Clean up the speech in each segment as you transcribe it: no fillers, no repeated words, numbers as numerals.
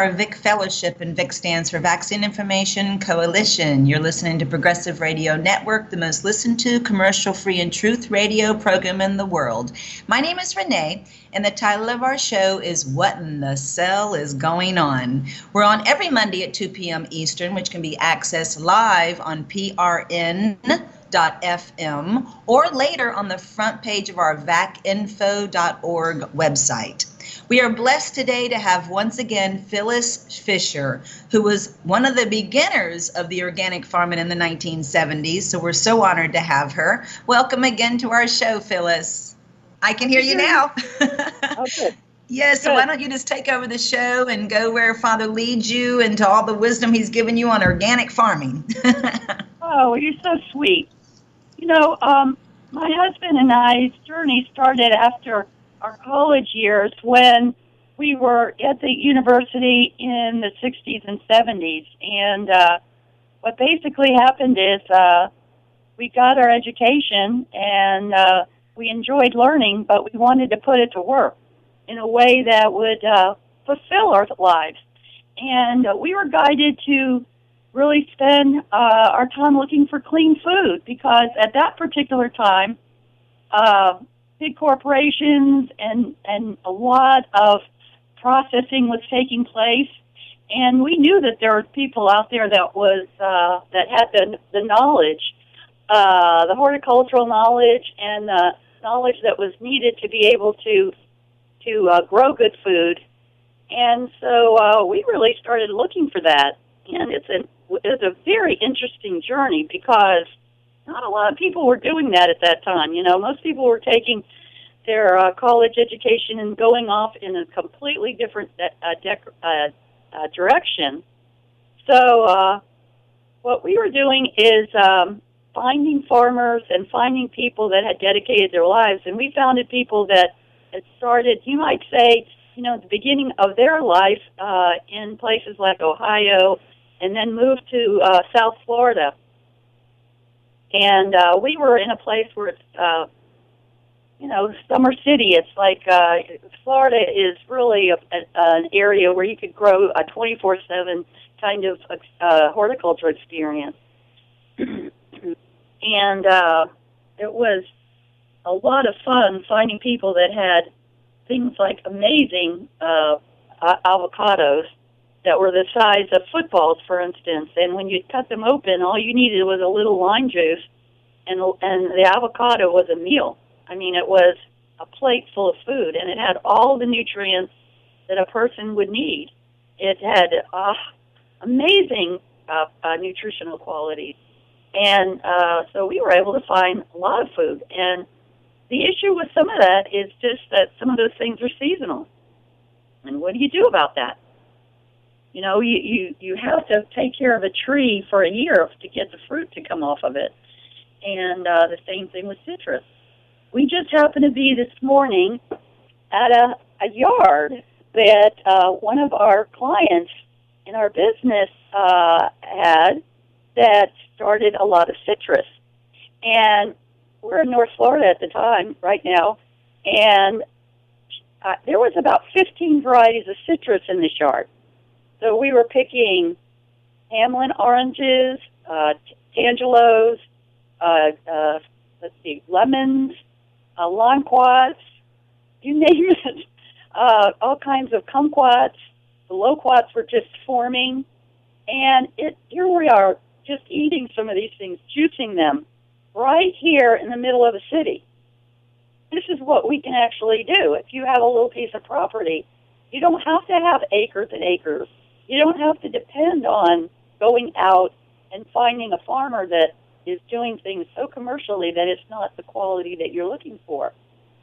our VIC Fellowship, and VIC stands for Vaccine Information Coalition. You're listening to Progressive Radio Network, the most listened to commercial-free and truth radio program in the world. My name is Renee, and the title of our show is What in the Cell is Going On? We're on every Monday at 2 p.m. Eastern, which can be accessed live on PRN.FM or later on the front page of our vacinfo.org website. We are blessed today to have once again Phyllis Fisher, who was one of the beginners of the organic farming in the 1970s. So we're so honored to have her. Welcome again to our show, Phyllis. I can hear you now. Okay. Yes, so why don't you just take over the show and go where Father leads you into all the wisdom he's given you on organic farming. Oh, you're so sweet. You know, my husband and I's journey started after our college years when we were at the university in the 60s and 70s. And what basically happened is we got our education and we enjoyed learning, but we wanted to put it to work in a way that would fulfill our lives. And we were guided to really spend our time looking for clean food because at that particular time, big corporations and a lot of processing was taking place, and we knew that there were people out there that was that had the knowledge, the horticultural knowledge, and the knowledge that was needed to be able to grow good food. And so we really started looking for that, and it's a very interesting journey because not a lot of people were doing that at that time. You know, most people were taking their college education and going off in a completely different direction. So what we were doing is finding farmers and finding people that had dedicated their lives. And we founded people that had started, you might say, you know, at the beginning of their life in places like Ohio and then moved to South Florida. And we were in a place where it's, you know, Summer City. It's like Florida is really an area where you could grow a 24/7 kind of horticulture experience. And it was a lot of fun finding people that had things like amazing avocados that were the size of footballs, for instance. And when you cut them open, all you needed was a little lime juice, and the avocado was a meal. I mean, it was a plate full of food, and it had all the nutrients that a person would need. It had amazing nutritional qualities. And so we were able to find a lot of food. And the issue with some of that is just that some of those things are seasonal. And what do you do about that? You know, you have to take care of a tree for a year to get the fruit to come off of it. And the same thing with citrus. We just happened to be this morning at a yard that one of our clients in our business had that started a lot of citrus. And we're in North Florida at the time, right now, and there was about 15 varieties of citrus in this yard. So we were picking Hamlin oranges, tangelos, lemons, limequats, you name it, all kinds of kumquats. The loquats were just forming, and here we are just eating some of these things, juicing them right here in the middle of the city. This is what we can actually do. If you have a little piece of property, you don't have to have acres and acres. You don't have to depend on going out and finding a farmer that is doing things so commercially that it's not the quality that you're looking for.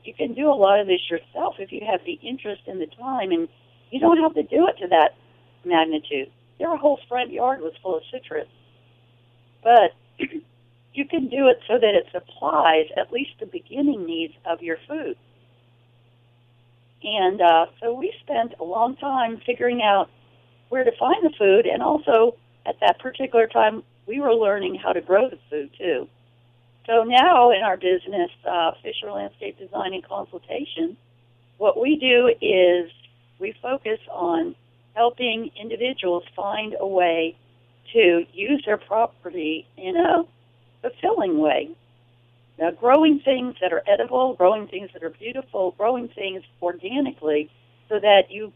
You can do a lot of this yourself if you have the interest and the time, and you don't have to do it to that magnitude. Their whole front yard was full of citrus. But you can do it so that it supplies at least the beginning needs of your food. And so we spent a long time figuring out where to find the food, and also at that particular time we were learning how to grow the food too. So now in our business, Fisher Landscape Design and Consultation, what we do is we focus on helping individuals find a way to use their property in a fulfilling way. Now, growing things that are edible, growing things that are beautiful, growing things organically so that you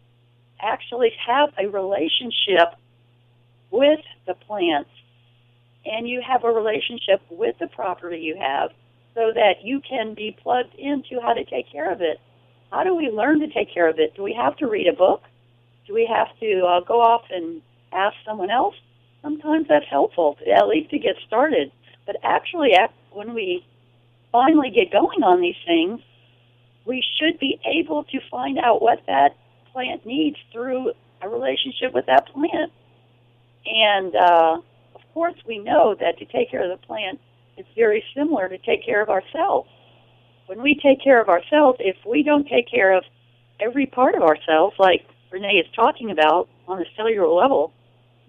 actually have a relationship with the plants and you have a relationship with the property you have so that you can be plugged into how to take care of it. How do we learn to take care of it? Do we have to read a book? Do we have to go off and ask someone else? Sometimes that's helpful, at least to get started. But actually, when we finally get going on these things, we should be able to find out what that plant needs through a relationship with that plant. And, of course, we know that to take care of the plant is very similar to take care of ourselves. When we take care of ourselves, if we don't take care of every part of ourselves, like Renee is talking about on a cellular level,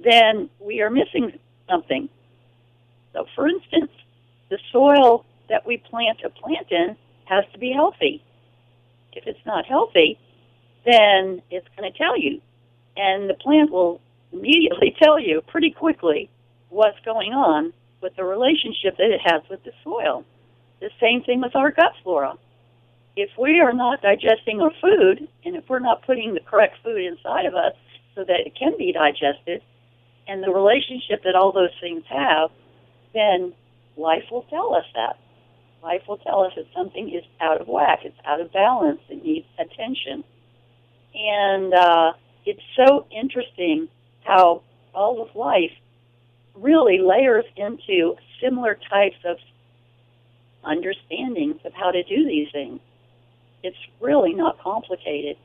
then we are missing something. So, for instance, the soil that we plant a plant in has to be healthy. If it's not healthy, then it's going to tell you. And the plant will immediately tell you pretty quickly what's going on with the relationship that it has with the soil. The same thing with our gut flora. If we are not digesting our food, and if we're not putting the correct food inside of us so that it can be digested, and the relationship that all those things have, then life will tell us that. Life will tell us that something is out of whack, it's out of balance, it needs attention. And it's so interesting how all of life really layers into similar types of understandings of how to do these things. It's really not complicated.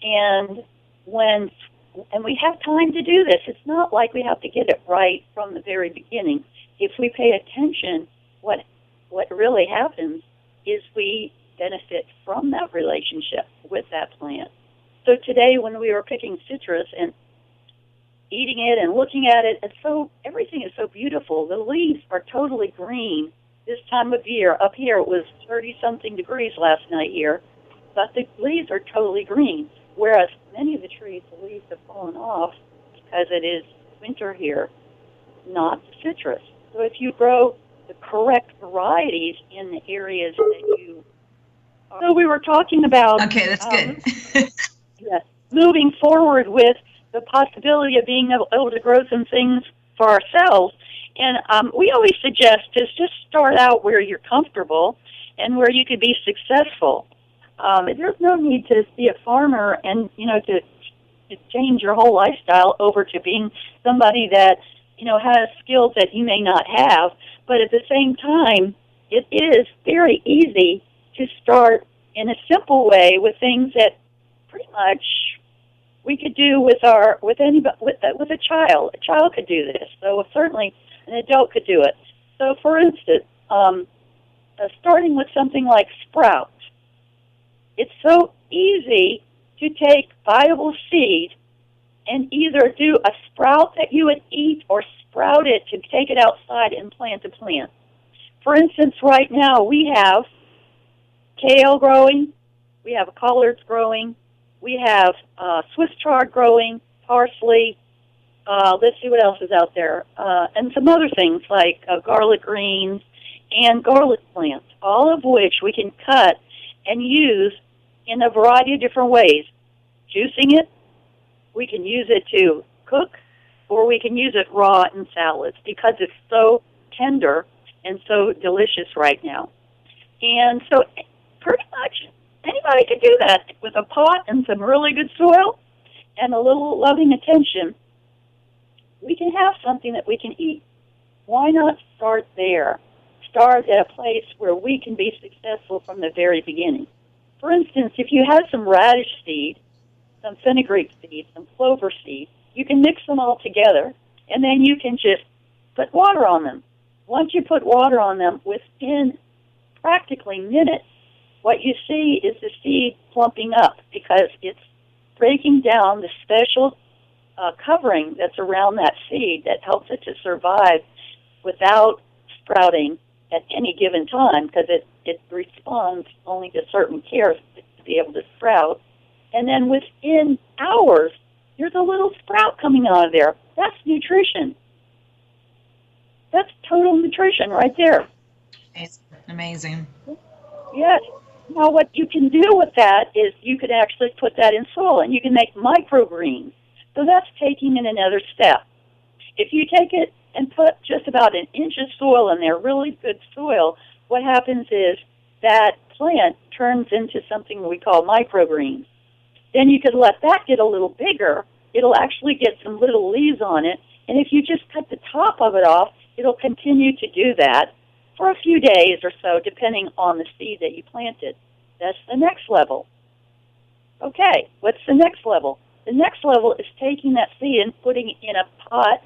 And we have time to do this. It's not like we have to get it right from the very beginning. If we pay attention, what really happens is we benefit from that relationship with that plant. So today when we were picking citrus and eating it and looking at it, everything is so beautiful. The leaves are totally green this time of year. Up here it was 30-something degrees last night here, but the leaves are totally green, whereas many of the trees, the leaves have fallen off because it is winter here, not citrus. So if you grow the correct varieties in the areas that you are. So we were talking about... Okay, that's good. Yes, moving forward with the possibility of being able to grow some things for ourselves. And we always suggest to just start out where you're comfortable and where you could be successful. There's no need to be a farmer and, to change your whole lifestyle over to being somebody that, has skills that you may not have. But at the same time, it is very easy to start in a simple way with things that pretty much we could do with a child. A child could do this, so certainly an adult could do it. So, for instance, starting with something like sprouts, it's so easy to take viable seed and either do a sprout that you would eat or sprout it to take it outside and plant a plant. For instance, right now we have kale growing, we have collards growing, we have Swiss chard growing, parsley, let's see what else is out there, and some other things like garlic greens and garlic plants, all of which we can cut and use in a variety of different ways. Juicing it, we can use it to cook, or we can use it raw in salads because it's so tender and so delicious right now. And so pretty much anybody could do that with a pot and some really good soil and a little loving attention. We can have something that we can eat. Why not start there? Start at a place where we can be successful from the very beginning. For instance, if you have some radish seed, some fenugreek seed, some clover seed, you can mix them all together, and then you can just put water on them. Once you put water on them, within practically minutes, what you see is the seed plumping up because it's breaking down the special covering that's around that seed that helps it to survive without sprouting at any given time because it responds only to certain care to be able to sprout. And then within hours, there's a little sprout coming out of there. That's nutrition. That's total nutrition right there. Amazing. Yes. Now, what you can do with that is you could actually put that in soil, and you can make microgreens. So that's taking it another step. If you take it and put just about an inch of soil in there, really good soil, what happens is that plant turns into something we call microgreens. Then you could let that get a little bigger. It'll actually get some little leaves on it, and if you just cut the top of it off, it'll continue to do that for a few days or so, depending on the seed that you planted. That's the next level. Okay, what's the next level? The next level is taking that seed and putting it in a pot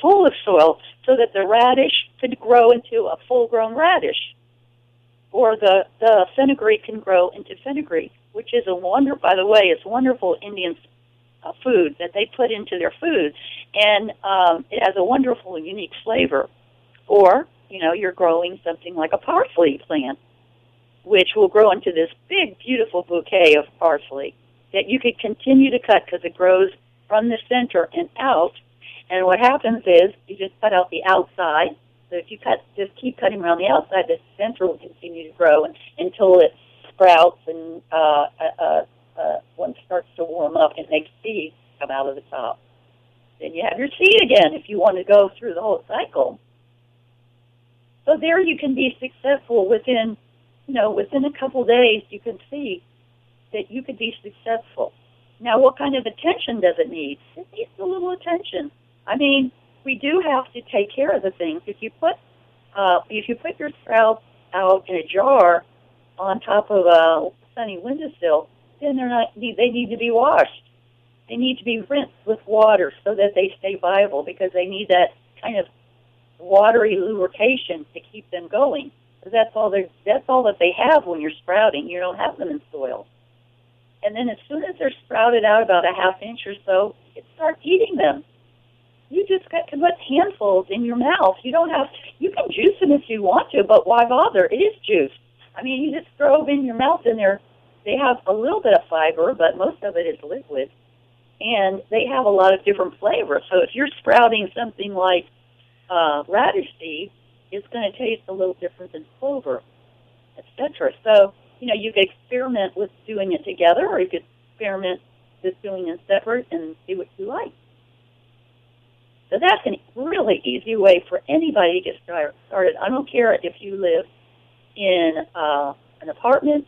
full of soil so that the radish could grow into a full-grown radish, or the fenugreek can grow into fenugreek, which is by the way, it's wonderful Indian food that they put into their food, and it has a wonderful, unique flavor. Or, you're growing something like a parsley plant, which will grow into this big, beautiful bouquet of parsley that you could continue to cut because it grows from the center and out. And what happens is you just cut out the outside. So if you just keep cutting around the outside, the center will continue to grow until it sprouts and once it starts to warm up, it makes seeds come out of the top. Then you have your seed again if you want to go through the whole cycle. So there you can be successful within a couple days. You can see that you could be successful. Now, what kind of attention does it need? It needs a little attention. I mean, we do have to take care of the things. If you put your sprouts out in a jar on top of a sunny windowsill, then they need to be washed. They need to be rinsed with water so that they stay viable, because they need that kind of watery lubrication to keep them going. So that's all that they have when you're sprouting. You don't have them in soil. And then as soon as they're sprouted out about a half inch or so, you start eating them. You just got to put handfuls in your mouth. You can juice them if you want to, but why bother? It is juice. I mean, you just throw them in your mouth, and they have a little bit of fiber, but most of it is liquid. And they have a lot of different flavors. So if you're sprouting something like radish seed, it's going to taste a little different than clover, etc. So, you could experiment with doing it together, or you could experiment with doing it separate and see what you like. So that's a really easy way for anybody to get started. I don't care if you live in an apartment.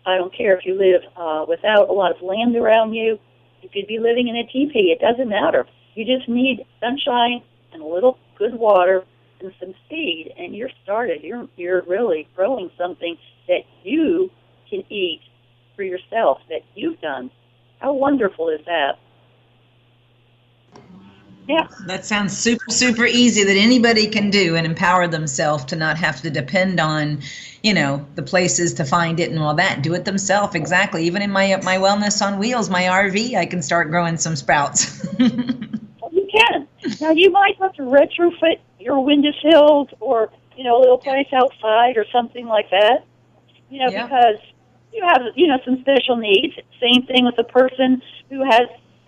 I don't care if you live without a lot of land around you. You could be living in a teepee. It doesn't matter. You just need sunshine and a little good water and some seed, and you're started. You're really growing something that you can eat for yourself, that you've done. How wonderful is that? Yeah. That sounds super, super easy, that anybody can do and empower themselves to not have to depend on, the places to find it and all that. Do it themselves. Exactly. Even in my Wellness on Wheels, my RV, I can start growing some sprouts. You can. Now, you might have to retrofit your windowsills or, a little place outside or something like that, because you have, some special needs. Same thing with a person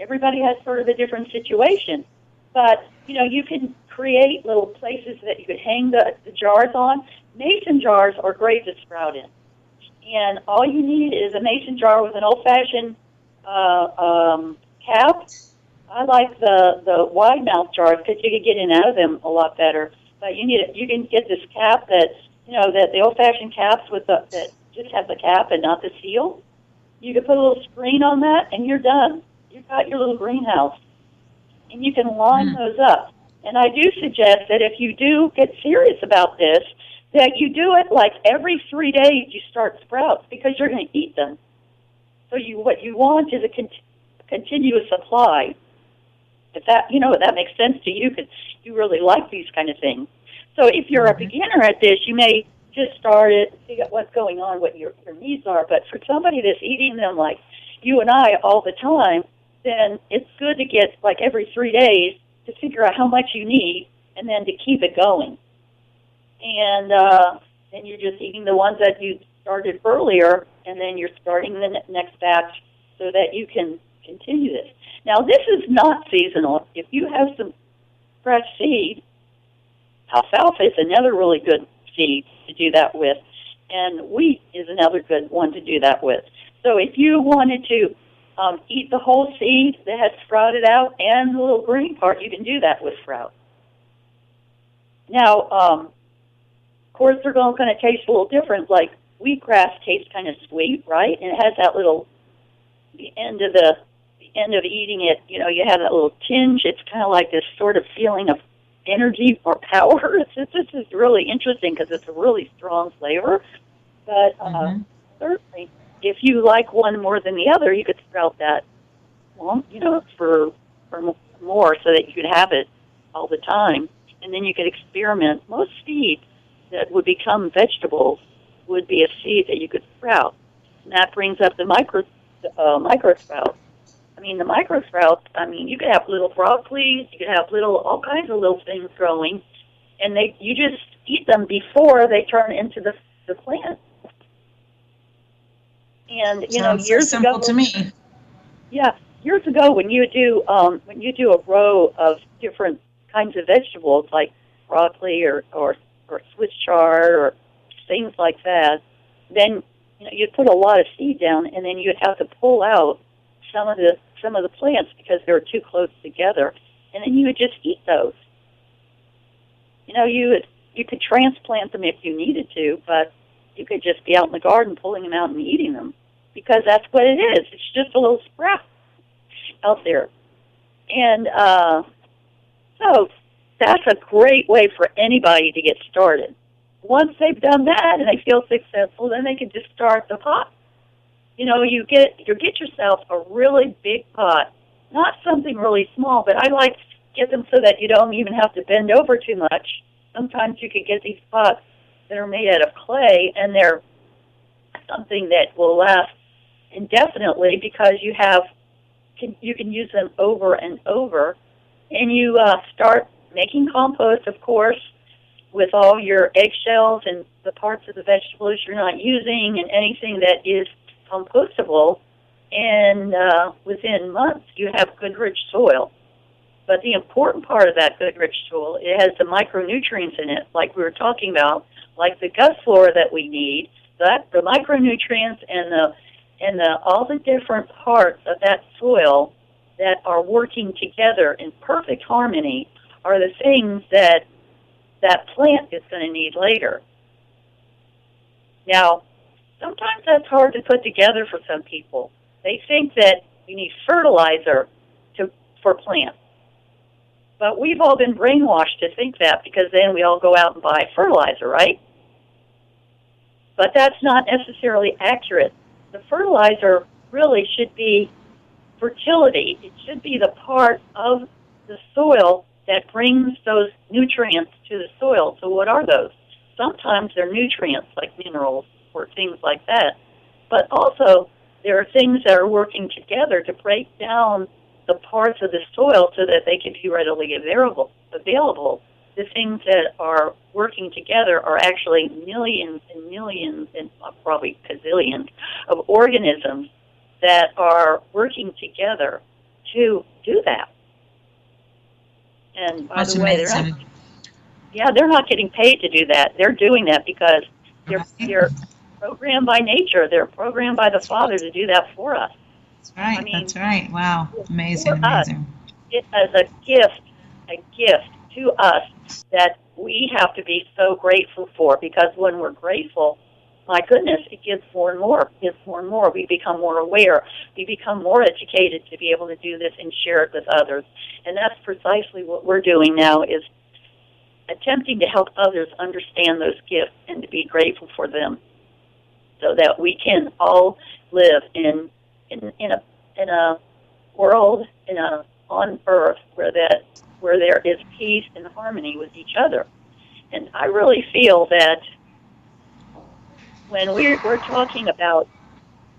everybody has sort of a different situation. But, you can create little places that you could hang the jars on. Mason jars are great to sprout in. And all you need is a mason jar with an old-fashioned cap. I like the wide mouth jars because you can get in and out of them a lot better. But you can get this cap that the old-fashioned caps that just have the cap and not the seal. You can put a little screen on that, and you're done. You've got your little greenhouse, and you can line those up. And I do suggest that if you do get serious about this, that you do it like every 3 days you start sprouts, because you're going to eat them. So what you want is a continuous supply. If that makes sense to you, because you really like these kind of things. So if you're a beginner at this, you may just start it, see what's going on, what your needs are. But for somebody that's eating them like you and I all the time, then it's good to get like every 3 days to figure out how much you need, and then to keep it going. And then you're just eating the ones that you started earlier, and then you're starting the next batch so that you can continue this. Now, this is not seasonal. If you have some fresh seed, alfalfa is another really good seed to do that with, and wheat is another good one to do that with. So if you wanted to eat the whole seed that has sprouted out and the little green part, you can do that with sprout. Now, of course, they're going to taste a little different. Like wheatgrass tastes kind of sweet, right? And it has that little, the end of eating it, you know, you have that little tinge. It's kind of like this sort of feeling of energy or power. This is really interesting because it's a really strong flavor. But certainly, if you like one more than the other, you could sprout that, you know, for more so that you could have it all the time. And then you could experiment. Most seeds that would become vegetables would be a seed that you could sprout. And that brings up the micro sprouts. I mean, the micro sprouts, I mean, you could have little broccoli, you could have all kinds of little things growing, and you just eat them before they turn into the plant. And, you know, years ago, to me. Yeah, years ago when you do a row of different kinds of vegetables like broccoli or Swiss chard or things like that, then you know you'd put a lot of seed down, and then you'd have to pull out some of the plants because they were too close together, and then you would just eat those. You know, you could transplant them if you needed to, but you could just be out in the garden pulling them out and eating them because that's what it is. It's just a little sprout out there. And so that's a great way for anybody to get started. Once they've done that and they feel successful, then they can just start the pot. You know, you get yourself a really big pot, not something really small, but I like to get them so that you don't even have to bend over too much. Sometimes you could get these pots that are made out of clay, and they're something that will last indefinitely because you can use them over and over. And you start making compost, of course, with all your eggshells and the parts of the vegetables you're not using and anything that is compostable. And within months, you have good, rich soil. But the important part of that good, rich soil, it has the micronutrients in it, like we were talking about, like the gut flora that we need. The micronutrients and all the different parts of that soil that are working together in perfect harmony are the things that plant is going to need later. Now, sometimes that's hard to put together for some people. They think that you need fertilizer for plants. But we've all been brainwashed to think that because then we all go out and buy fertilizer, right? But that's not necessarily accurate. The fertilizer really should be fertility. It should be the part of the soil that brings those nutrients to the soil. So what are those? Sometimes they're nutrients like minerals or things like that. But also there are things that are working together to break down the parts of the soil so that they can be readily available. The things that are working together are actually millions and millions and probably gazillions of organisms that are working together to do that. And by the way, they're not getting paid to do that. They're doing that because they're programmed by nature. They're programmed by the Father to do that for us. That's right. I mean, that's right. Wow. Amazing. It is a gift to us that we have to be so grateful for, because when we're grateful, my goodness, it gives more and more. It gives more and more. We become more aware. We become more educated to be able to do this and share it with others. And that's precisely what we're doing now, is attempting to help others understand those gifts and to be grateful for them, so that we can all live in a world on earth where there is peace and harmony with each other. And I really feel that when we're talking about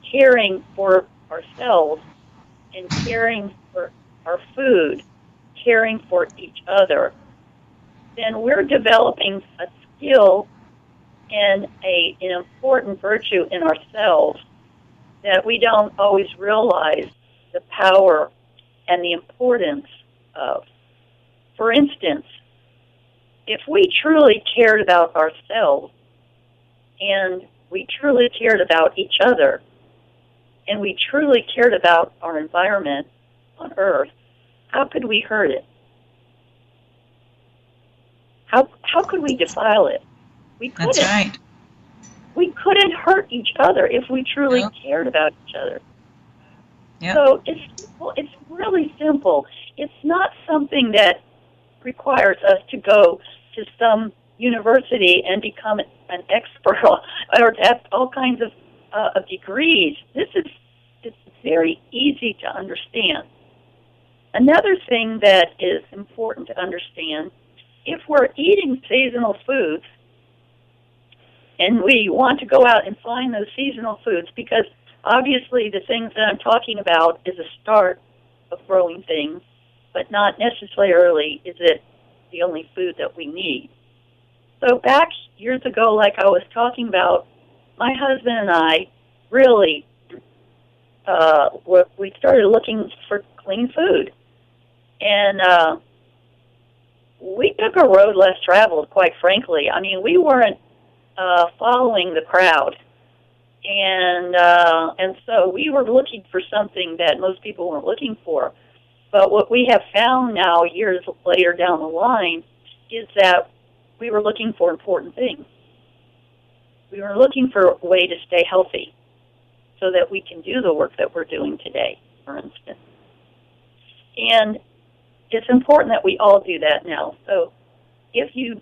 caring for ourselves and caring for our food, caring for each other, then we're developing a skill and an important virtue in ourselves that we don't always realize the power and the importance of. For instance, if we truly cared about ourselves and we truly cared about each other and we truly cared about our environment on Earth, how could we hurt it? How could we defile it? We couldn't. That's right. We couldn't hurt each other if we truly cared about each other. Yep. So it's really simple. It's not something that requires us to go to some university and become an expert or to have all kinds of degrees. It's very easy to understand. Another thing that is important to understand, if we're eating seasonal foods, and we want to go out and find those seasonal foods, because obviously the things that I'm talking about is a start of growing things, but not necessarily is it the only food that we need. So back years ago, like I was talking about, my husband and I really, we started looking for clean food. And we took a road less traveled, quite frankly. I mean, we weren't following the crowd. And so we were looking for something that most people weren't looking for. But what we have found now, years later down the line, is that we were looking for important things. We were looking for a way to stay healthy so that we can do the work that we're doing today, for instance. And it's important that we all do that now. So if you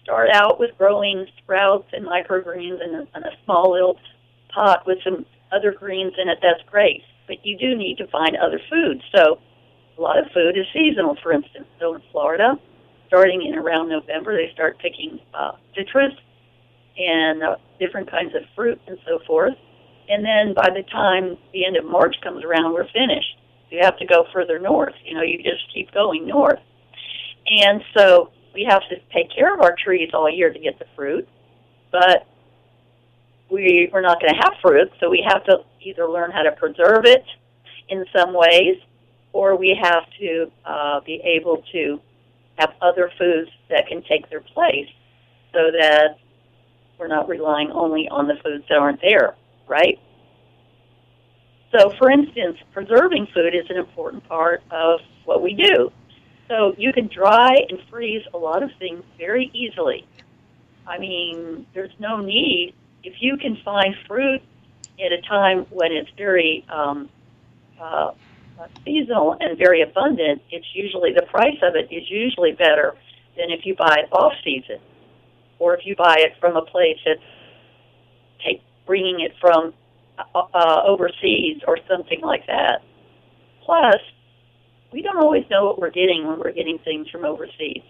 start out with growing sprouts and microgreens in a small little pot with some other greens in it, that's great. But you do need to find other foods. So a lot of food is seasonal, for instance. So in Florida, starting in around November, they start picking citrus and different kinds of fruit and so forth. And then by the time the end of March comes around, we're finished. You have to go further north. You just keep going north. And so we have to take care of our trees all year to get the fruit, but we're not going to have fruit, so we have to either learn how to preserve it in some ways, or we have to be able to have other foods that can take their place so that we're not relying only on the foods that aren't there, right? So, for instance, preserving food is an important part of what we do. So you can dry and freeze a lot of things very easily. I mean, there's no need. If you can find fruit at a time when it's very seasonal and very abundant, it's usually, the price of it is usually better than if you buy it off-season, or if you buy it from a place that's bringing it from overseas or something like that. Plus, we don't always know what we're getting when we're getting things from overseas.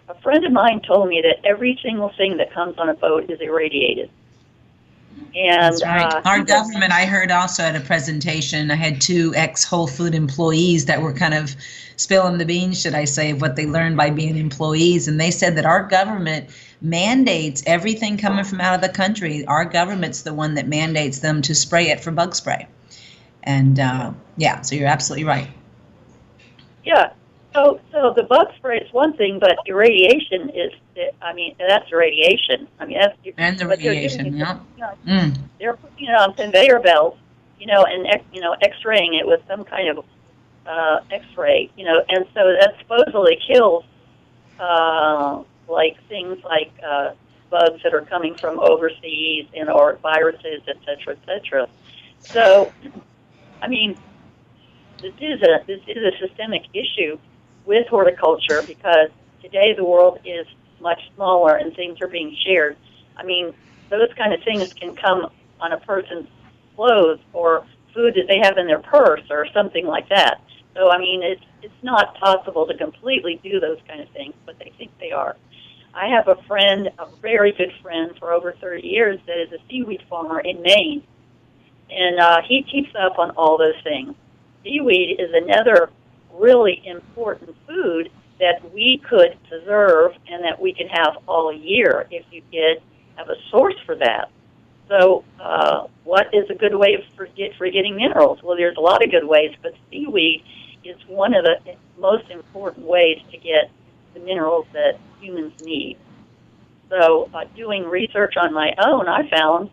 A friend of mine told me that every single thing that comes on a boat is irradiated. And that's right. Our government, I heard also at a presentation, I had 2 ex-Whole Food employees that were kind of spilling the beans, should I say, of what they learned by being employees. And they said that our government mandates everything coming from out of the country. Our government's the one that mandates them to spray it for bug spray. And so you're absolutely right. Yeah. So the bug spray is one thing, but irradiation is, that's irradiation. And the radiation, yeah. They're putting it on conveyor belts, and X-raying it with some kind of X-ray, and so that supposedly kills, things like bugs that are coming from overseas, or viruses, et cetera, et cetera. So, this is a systemic issue with horticulture, because today the world is much smaller and things are being shared. Those kind of things can come on a person's clothes or food that they have in their purse or something like that. So, it's not possible to completely do those kind of things, but they think they are. I have a friend, a very good friend for over 30 years, that is a seaweed farmer in Maine, and he keeps up on all those things. Seaweed is another really important food that we could preserve and that we can have all year if you did have a source for that. So what is a good way for getting minerals? Well, there's a lot of good ways, but seaweed is one of the most important ways to get the minerals that humans need. So doing research on my own, I found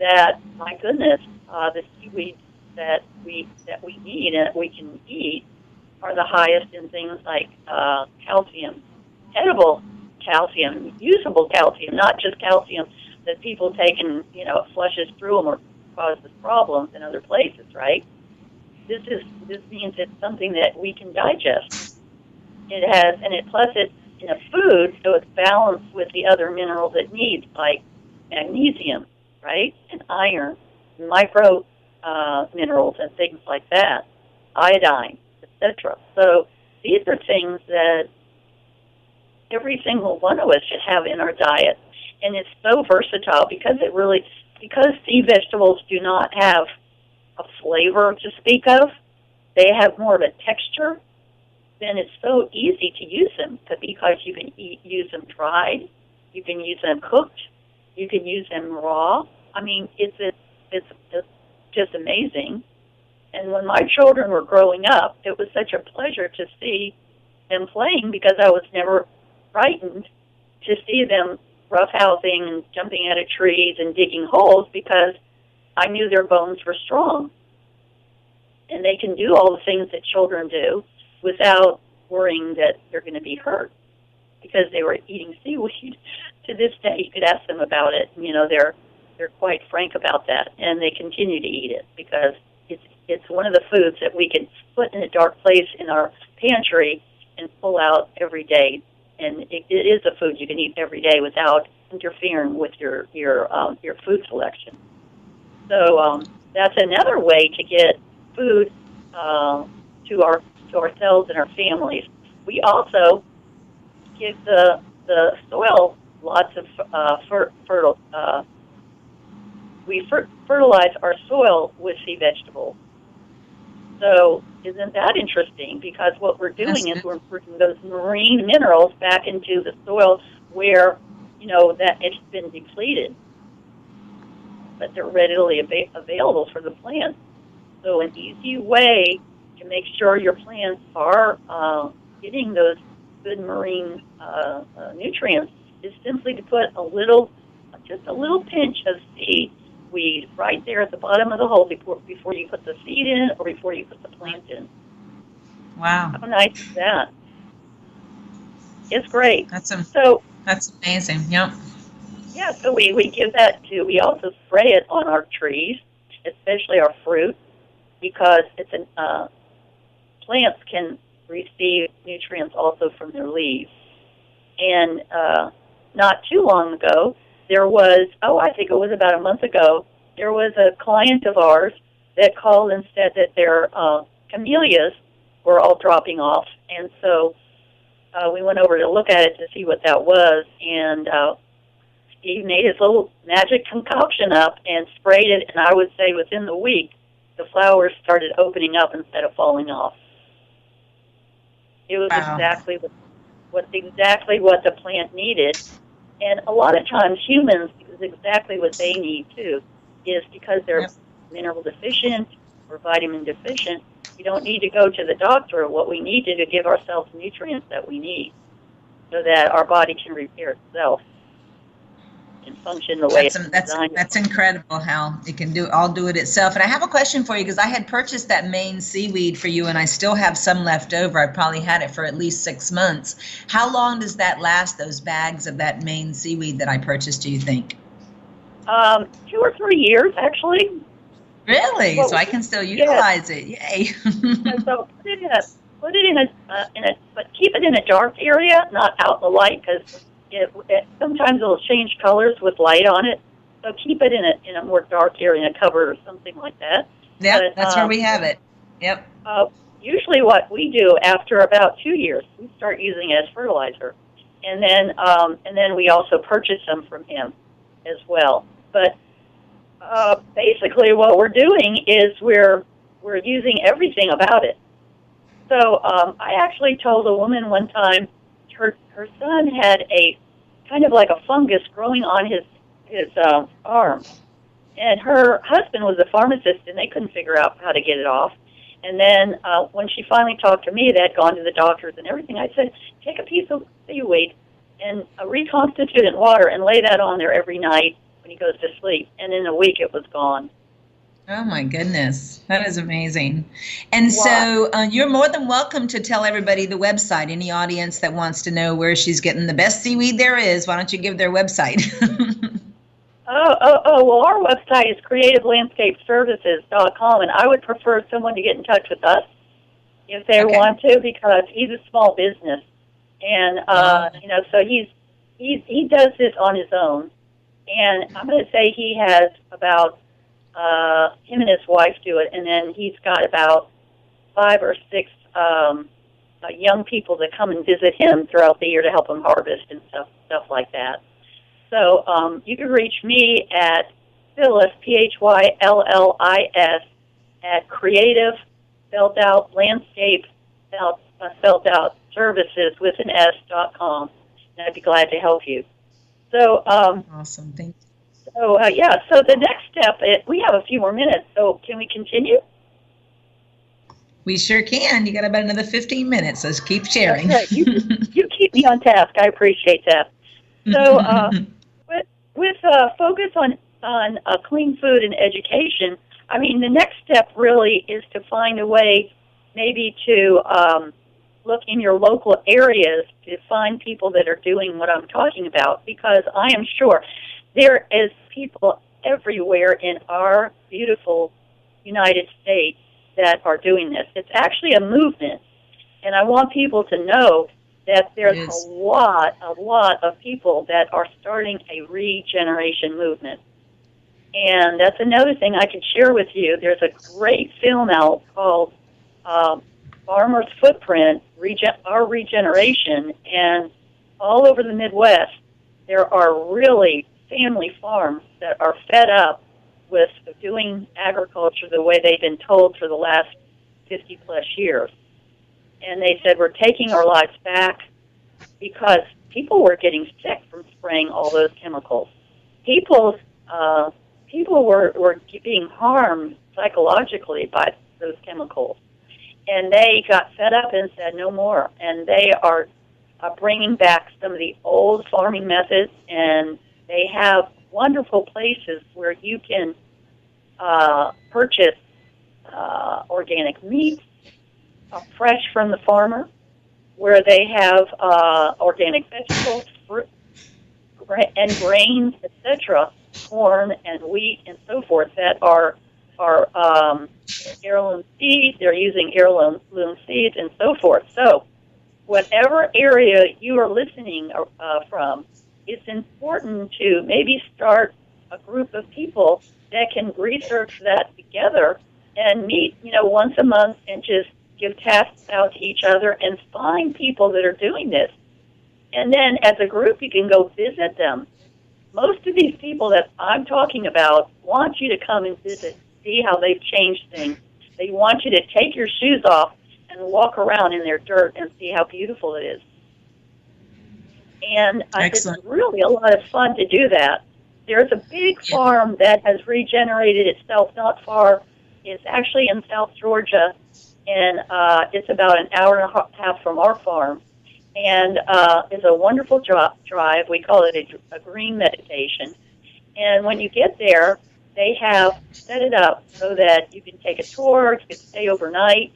that, my goodness, the seaweeds that we need and that we can eat are the highest in things like calcium, edible calcium, usable calcium, not just calcium that people take and, it flushes through them or causes problems in other places, right? This means it's something that we can digest. Plus it's in a food, so it's balanced with the other minerals it needs, like magnesium, right, and iron, and micro minerals and things like that, iodine, etc. So these are things that every single one of us should have in our diet, and it's so versatile because sea vegetables do not have a flavor to speak of. They have more of a texture. Then it's so easy to use them because you can use them dried, you can use them cooked, you can use them raw. I mean, it's just amazing. And when my children were growing up, it was such a pleasure to see them playing because I was never frightened to see them roughhousing and jumping out of trees and digging holes because I knew their bones were strong. And they can do all the things that children do without worrying that they're going to be hurt because they were eating seaweed. To this day, you could ask them about it. They're quite frank about that, and they continue to eat it because it's one of the foods that we can put in a dark place in our pantry and pull out every day. And it is a food you can eat every day without interfering with your food selection. So that's another way to get food to ourselves and our families. We also give the soil lots of fertile. We fertilize our soil with sea vegetables. So isn't that interesting? Because what we're doing is we're putting those marine minerals back into the soil where, that it's been depleted, but they're readily available for the plants. So an easy way to make sure your plants are getting those good marine nutrients is simply to put just a little pinch of seaweed right there at the bottom of the hole before you put the seed in or before you put the plant in. Wow. How nice is that? It's great. That's amazing. Yep. Yeah, so we give that we also spray it on our trees, especially our fruit, because plants can receive nutrients also from their leaves. And not too long ago, there was, I think it was about a month ago, there was a client of ours that called and said that their camellias were all dropping off. And so we went over to look at it to see what that was, and he made his little magic concoction up and sprayed it, and I would say within the week, the flowers started opening up instead of falling off. It was exactly what the plant needed. And a lot of times humans, is exactly what they need too, is because they're mineral deficient or vitamin deficient. You don't need to go to the doctor. What we need to give ourselves nutrients that we need so that our body can repair itself and function the way it's designed. That's incredible how it can do it itself. And I have a question for you because I had purchased that Maine seaweed for you, and I still have some left over. I've probably had it for at least 6 months. How long does that last, those bags of that Maine seaweed that I purchased, do you think? 2 or 3 years, actually. Really? So I can still utilize it. Yay. So put it in a, but keep it in a dark area, not out in the light, because sometimes it'll change colors with light on it. So keep it in a more dark area, in a cupboard or something like that. Yeah, that's where we have it. Yep. Usually what we do after about 2 years, we start using it as fertilizer. And then we also purchase some from him as well. But basically what we're doing is we're using everything about it. So I actually told a woman one time her son had a kind of like a fungus growing on his arm. And her husband was a pharmacist, and they couldn't figure out how to get it off. And then when she finally talked to me, they had gone to the doctors and everything. I said, take a piece of seaweed and reconstitute it in water and lay that on there every night when he goes to sleep. And in a week, it was gone. Oh, my goodness. That is amazing. And so you're more than welcome to tell everybody the website. Any audience that wants to know where she's getting the best seaweed there is, why don't you give their website? Well, our website is creativelandscapeservices.com, and I would prefer someone to get in touch with us if they want to, because he's a small business. And, so he does this on his own. And I'm going to say he has about, him and his wife do it, and then he's got about 5 or 6 young people that come and visit him throughout the year to help him harvest and stuff like that. So you can reach me at Phyllis, Phyllis, at creative, spelled out, landscape, spelled out, services with an S.com, and I'd be glad to help you. So awesome, thank you. So so the next step, we have a few more minutes, so can we continue? We sure can. You got about another 15 minutes, so keep sharing. Okay. You keep me on task. I appreciate that. So with focus on clean food and education, I mean, the next step really is to find a way maybe to look in your local areas to find people that are doing what I'm talking about, because I am sure there is people everywhere in our beautiful United States that are doing this. It's actually a movement, and I want people to know that there's a lot of people that are starting a regeneration movement. And that's another thing I can share with you. There's a great film out called Farmer's Footprint, Our Regeneration, and all over the Midwest, there are really family farms that are fed up with doing agriculture the way they've been told for the last 50-plus years. And they said, we're taking our lives back because people were getting sick from spraying all those chemicals. People were being harmed psychologically by those chemicals. And they got fed up and said, no more. And they are bringing back some of the old farming methods, and they have wonderful places where you can purchase organic meat, fresh from the farmer, where they have organic vegetables, fruit, and grains, etc., corn and wheat and so forth, that are heirloom seeds. They're using heirloom seeds and so forth. So whatever area you are listening from, it's important to maybe start a group of people that can research that together and meet, once a month and just give tasks out to each other and find people that are doing this. And then as a group, you can go visit them. Most of these people that I'm talking about want you to come and visit, see how they've changed things. They want you to take your shoes off and walk around in their dirt and see how beautiful it is. And it's really a lot of fun to do that. There's a big farm that has regenerated itself not far. It's actually in South Georgia, and it's about an hour and a half from our farm. And it's a wonderful drive. We call it a green meditation. And when you get there, they have set it up so that you can take a tour, you can stay overnight,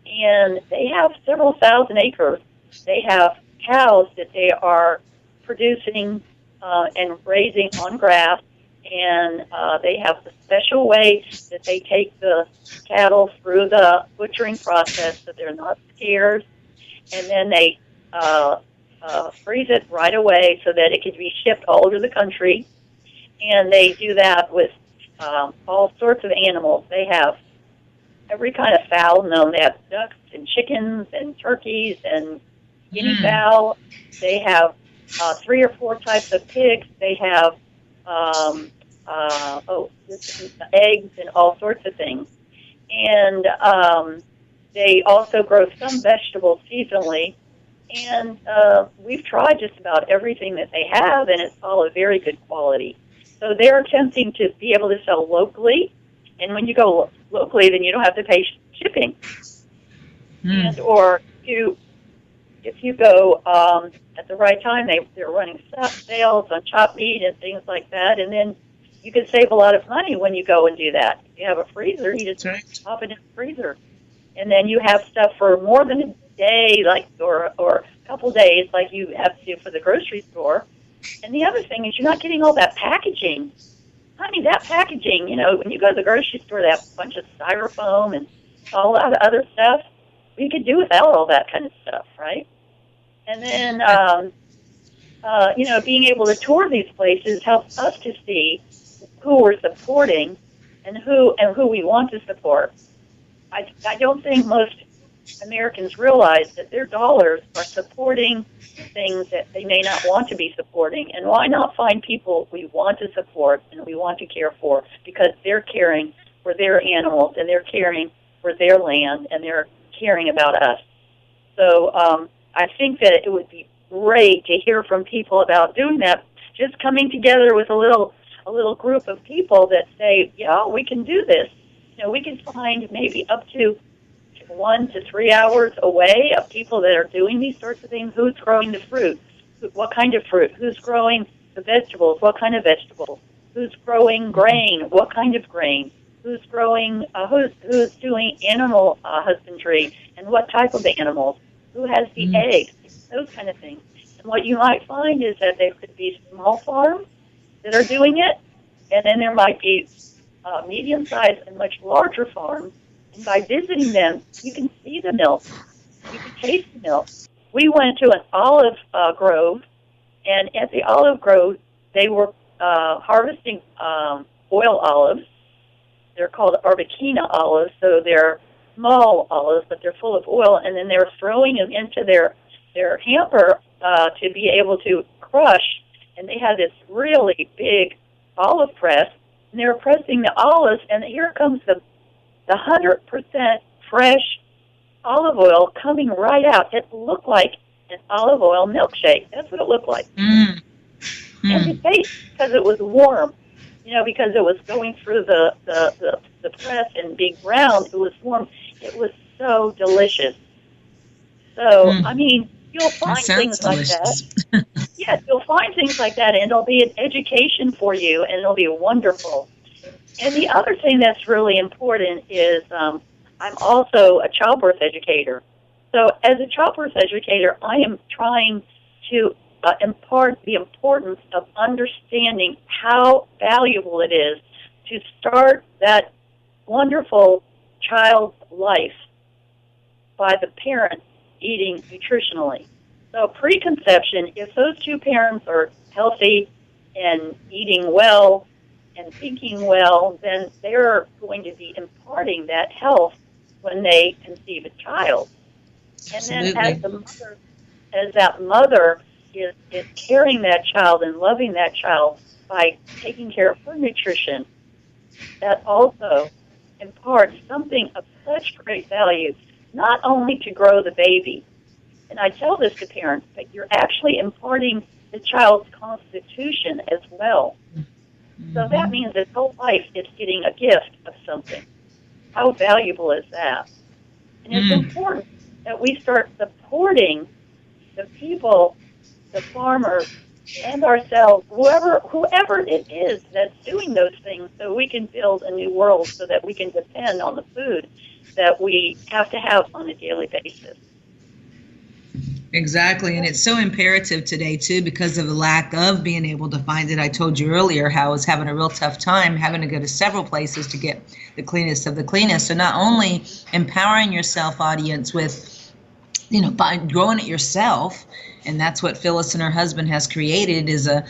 and they have several thousand acres. They have cows that they are producing and raising on grass, and they have a special way that they take the cattle through the butchering process so they're not scared, and then they freeze it right away so that it can be shipped all over the country. And they do that with all sorts of animals. They have every kind of fowl known. They have ducks and chickens and turkeys and guinea fowl. They have 3 or 4 types of pigs. They have eggs and all sorts of things. And they also grow some vegetables seasonally. And we've tried just about everything that they have, and it's all of very good quality. So they're attempting to be able to sell locally, and when you go locally, then you don't have to pay shipping. And or if you go at the right time, they're running sales on chopped meat and things like that, and then you can save a lot of money when you go and do that. If you have a freezer, you just pop it in the freezer, and then you have stuff for more than a day, like or a couple days, like you have to do for the grocery store. And the other thing is you're not getting all that packaging. Honey, that packaging, you know, when you go to the grocery store, they have a bunch of styrofoam and all that other stuff. You could do without all that kind of stuff, right? And then, you know, being able to tour these places helps us to see who we're supporting and who we want to support. I don't think most Americans realize that their dollars are supporting things that they may not want to be supporting. And why not find people we want to support and we want to care for because they're caring for their animals and they're caring for their land and they're caring about us. So I think that it would be great to hear from people about doing that, just coming together with a little group of people that say, yeah, we can do this. You know, we can find maybe up to 1 to 3 hours away of people that are doing these sorts of things. Who's growing the fruit? What kind of fruit? Who's growing the vegetables? What kind of vegetables? Who's growing grain? What kind of grain? Who's growing? Who's doing animal husbandry? And what type of animals? Who has the eggs? Those kind of things. And what you might find is that there could be small farms that are doing it, and then there might be medium-sized and much larger farms. And by visiting them, you can see the milk. You can taste the milk. We went to an olive grove, and at the olive grove, they were harvesting oil olives. They're called Arbequina olives, so they're small olives, but they're full of oil, and then they're throwing them into their hamper to be able to crush. And they had this really big olive press, and they were pressing the olives, and here comes the 100% fresh olive oil coming right out. It looked like an olive oil milkshake. That's what it looked like. And it tastes because it was warm, you know, because it was going through the press and being brown. It was warm. It was so delicious. So, I mean, you'll find things like that. Yeah, you'll find things like that, and it'll be an education for you, and it'll be wonderful. And the other thing that's really important is I'm also a childbirth educator. So as a childbirth educator, I am trying to impart the importance of understanding how valuable it is to start that wonderful child's life by the parent eating nutritionally. So preconception, if those two parents are healthy and eating well and thinking well, then they're going to be imparting that health when they conceive a child. Absolutely. And then as that mother is carrying that child and loving that child by taking care of her nutrition, that also imparts something of such great value, not only to grow the baby. And I tell this to parents, but you're actually imparting the child's constitution as well. So that means his whole life is getting a gift of something. How valuable is that? And it's important that we start supporting the people, the farmers, and ourselves, whoever it is that's doing those things, so we can build a new world so that we can depend on the food that we have to have on a daily basis. Exactly, and it's so imperative today, too, because of the lack of being able to find it. I told you earlier how I was having a real tough time having to go to several places to get the cleanest of the cleanest. So not only empowering yourself, audience, with, you know, by growing it yourself, and that's what Phyllis and her husband has created, is a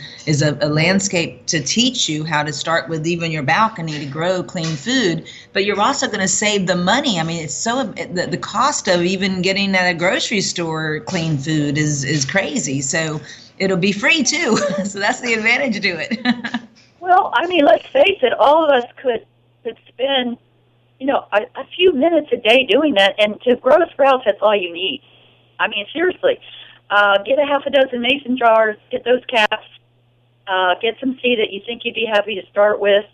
landscape to teach you how to start with even your balcony to grow clean food. But you're also going to save the money. I mean, it's so the cost of even getting at a grocery store clean food is crazy. So it'll be free too. So that's the advantage to it. Well, I mean, let's face it. All of us could spend, you know, a few minutes a day doing that. And to grow sprouts, that's all you need. I mean, seriously. Get a half a dozen mason jars, get those caps, get some seed that you think you'd be happy to start with,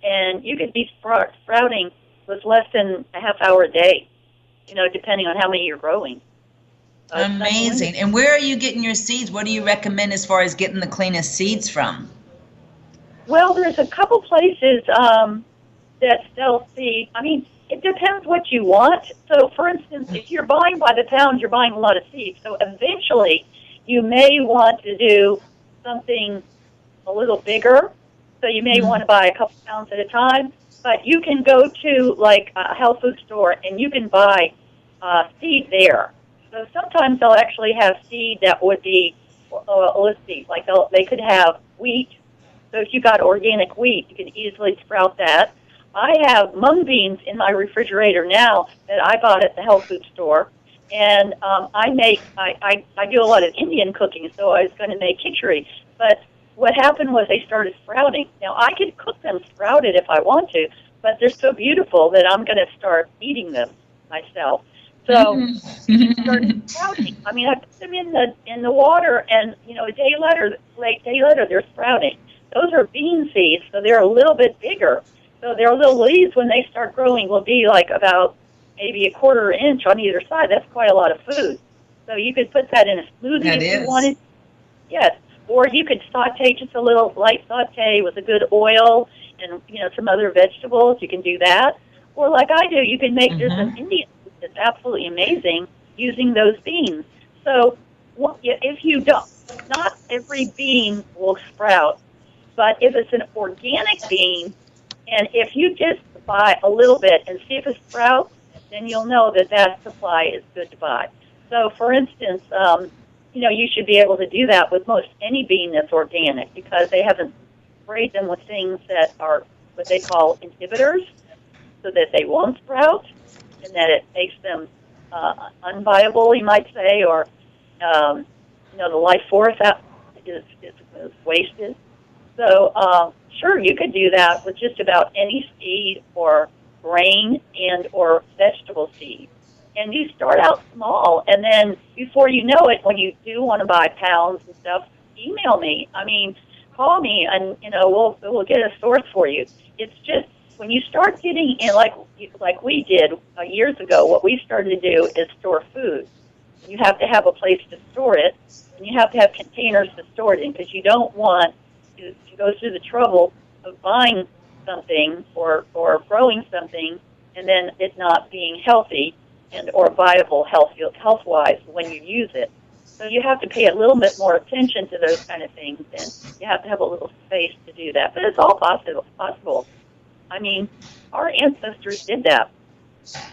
and you could be sprouting with less than a half hour a day, depending on how many you're growing. Amazing. And where are you getting your seeds? What do you recommend as far as getting the cleanest seeds from? Well, there's a couple places that sell seed. I mean, it depends what you want. So, for instance, if you're buying by the pound, you're buying a lot of seeds. So eventually, you may want to do something a little bigger. So you may want to buy a couple pounds at a time. But you can go to, like, a health food store, and you can buy seed there. So sometimes they'll actually have seed that would be, let's see, like they could have wheat. So if you got organic wheat, you can easily sprout that. I have mung beans in my refrigerator now that I bought at the health food store. And I do a lot of Indian cooking, so I was going to make khichdi. But what happened was they started sprouting. Now, I could cook them sprouted if I want to, but they're so beautiful that I'm going to start eating them myself. So they started sprouting. I mean, I put them in the water, and a day later, they're sprouting. Those are bean seeds, so they're a little bit bigger. So their little leaves, when they start growing, will be like about maybe a quarter inch on either side. That's quite a lot of food. So you could put that in a smoothie if you wanted. Yes. Or you could saute just a little light saute with a good oil and some other vegetables. You can do that. Or like I do, you can make there's an Indian food that's absolutely amazing using those beans. So if you don't, not every bean will sprout, but if it's an organic bean, and if you just buy a little bit and see if it sprouts, then you'll know that supply is good to buy. So, for instance, you should be able to do that with most any bean that's organic because they haven't sprayed them with things that are what they call inhibitors so that they won't sprout and that it makes them unviable, you might say, or, the life force is wasted. So, sure, you could do that with just about any seed or grain and or vegetable seed. And you start out small, and then before you know it, when you do want to buy pounds and stuff, email me. I mean, call me, and we'll get a source for you. It's just when you start getting in, like we did years ago. What we started to do is store food. You have to have a place to store it, and you have to have containers to store it in because you don't want to go through the trouble of buying something or growing something and then it not being healthy and or viable health-wise when you use it. So you have to pay a little bit more attention to those kind of things, and you have to have a little space to do that. But it's all possible. I mean, our ancestors did that.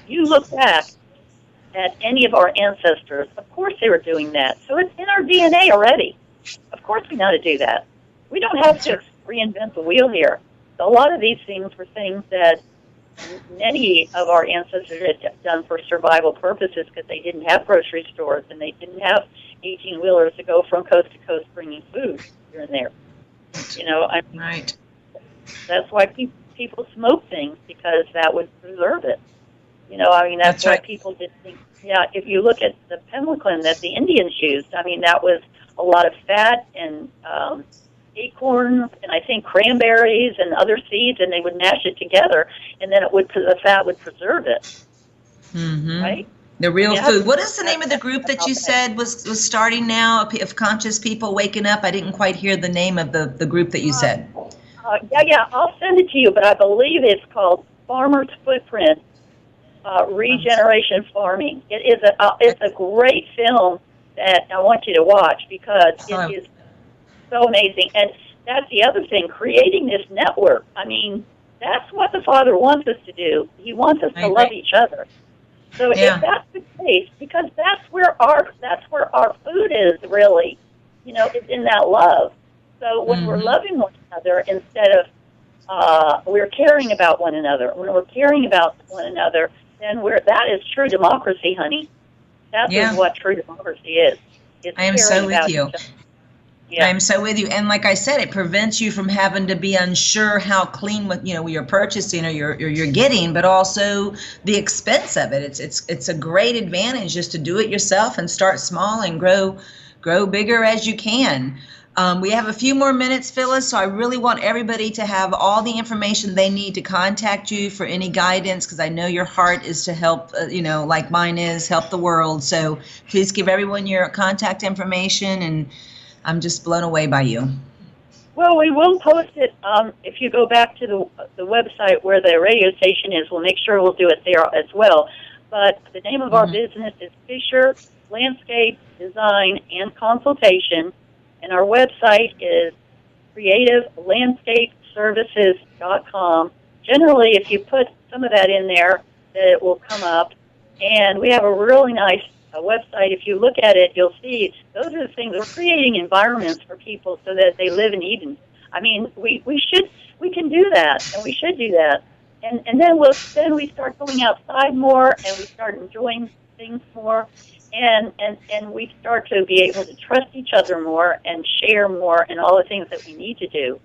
You look back at any of our ancestors, of course they were doing that. So it's in our DNA already. Of course we know how to do that. We don't have to reinvent the wheel here. So a lot of these things were things that many of our ancestors had done for survival purposes because they didn't have grocery stores and they didn't have 18-wheelers to go from coast to coast bringing food here and there. Right. That's why people smoke things because that would preserve it. That's why right. People did think, if you look at the pemmican that the Indians used, that was a lot of fat and acorns and I think cranberries and other seeds, and they would mash it together, and then the fat would preserve it. Mm-hmm. Right? The real food. What is the name of the group that you said was starting now of conscious people waking up? I didn't quite hear the name of the group that you said. I'll send it to you, but I believe it's called Farmer's Footprint, Regeneration Farming. It's a great film that I want you to watch because it is so amazing. And that's the other thing, creating this network. I mean, that's what the Father wants us to do. He wants us to love each other. So if that's the case, because that's where our food is really, it's in that love. So when we're loving one another instead of we're caring about one another, when we're caring about one another, then that is true democracy, honey. That is what true democracy is. It's I am so with you. Yeah. I'm so with you. And like I said, it prevents you from having to be unsure how clean what you're purchasing or you're getting, but also the expense of it. It's a great advantage just to do it yourself and start small and grow bigger as you can. We have a few more minutes, Phyllis, so I really want everybody to have all the information they need to contact you for any guidance, because I know your heart is to help, like mine is, help the world. So please give everyone your contact information, and I'm just blown away by you. Well, we will post it. If you go back to the website where the radio station is, we'll make sure we'll do it there as well. But the name of our business is Fisher Landscape Design and Consultation, and our website is creativelandscapeservices.com. Generally, if you put some of that in there, it will come up. And we have a really nice website. If you look at it, you'll see those are the things. We're creating environments for people so that they live in Eden. I mean, we can do that, and we should do that. And then we start going outside more, and we start enjoying things more, and we start to be able to trust each other more and share more and all the things that we need to do.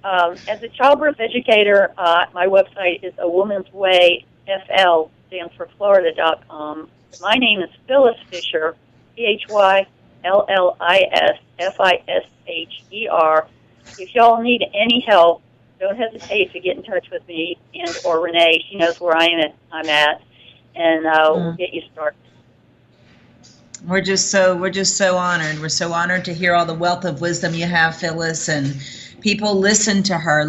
As a childbirth educator, my website is A Woman's Way, FL, stands for Florida.com. My name is Phyllis Fisher, PhyllisFisher. If y'all need any help, don't hesitate to get in touch with me or Renee. She knows where I'm at, and we'll get you started. We're just so honored. We're so honored to hear all the wealth of wisdom you have, Phyllis, and people listen to her.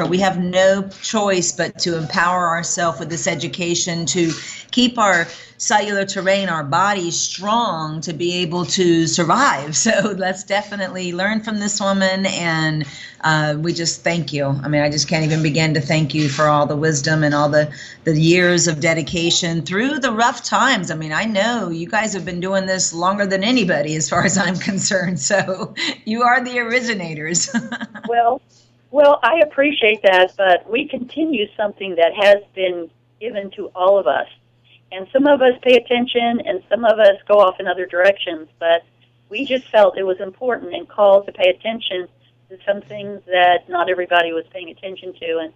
We have no choice but to empower ourselves with this education to keep our cellular terrain, our bodies strong to be able to survive. So let's definitely learn from this woman, and we just thank you. I mean, I just can't even begin to thank you for all the wisdom and all the years of dedication through the rough times. I mean, I know you guys have been doing this longer than anybody as far as I'm concerned, so you are the originators. Well, I appreciate that, but we continue something that has been given to all of us. And some of us pay attention, and some of us go off in other directions, but we just felt it was important and called to pay attention to some things that not everybody was paying attention to. And,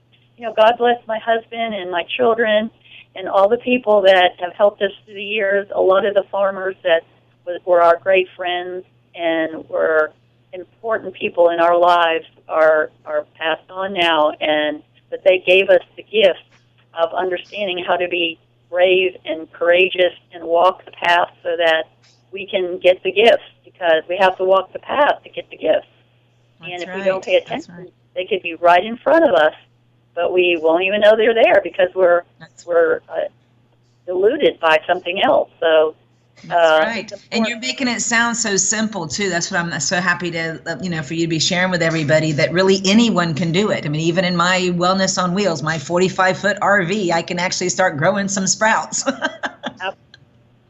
God bless my husband and my children and all the people that have helped us through the years. A lot of the farmers that were our great friends and were important people in our lives are passed on now, but they gave us the gift of understanding how to be brave and courageous and walk the path so that we can get the gifts, because we have to walk the path to get the gifts. And if we don't pay attention, they could be right in front of us, but we won't even know they're there because we're deluded by something else. So that's right. And you're making it sound so simple, too. That's what I'm so happy to, for you to be sharing with everybody, that really anyone can do it. I mean, even in my Wellness on Wheels, my 45-foot RV, I can actually start growing some sprouts.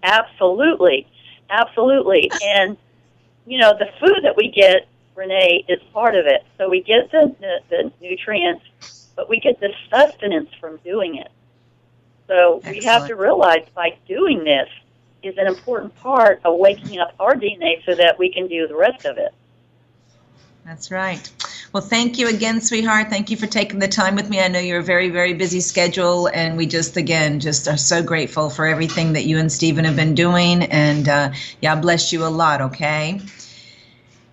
Absolutely. And, the food that we get, Renee, is part of it. So we get the nutrients, but we get the sustenance from doing it. So we have to realize by doing this, is an important part of waking up our DNA so that we can do the rest of it. That's right. Well, thank you again, sweetheart. Thank you for taking the time with me. I know you're a very, very busy schedule, and we just are so grateful for everything that you and Stephen have been doing, and God bless you a lot, okay?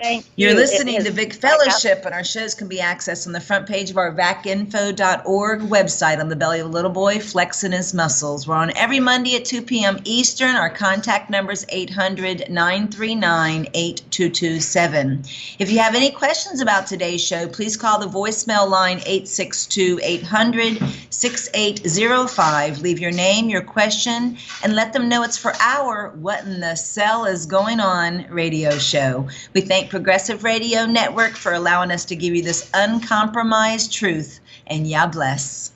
Thank you. You're listening to Big Fellowship, and our shows can be accessed on the front page of our vacinfo.org website on the belly of a little boy flexing his muscles. We're on every Monday at 2 p.m. Eastern. Our contact number is 800-939-8227. If you have any questions about today's show, please call the voicemail line 862-800-6805. Leave your name, your question, and let them know it's for our What in the Cell is Going On radio show. We thank Progressive Radio Network for allowing us to give you this uncompromised truth, and Yah bless.